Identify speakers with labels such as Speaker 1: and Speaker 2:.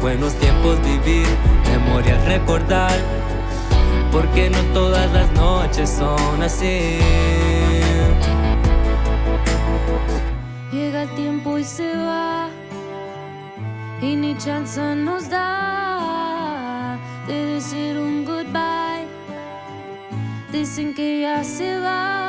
Speaker 1: buenos tiempos vivir, memoria al recordar, porque no todas las noches son así.
Speaker 2: Llega el tiempo y se va, y ni chance nos da de decir un goodbye. Dicen que ya se va,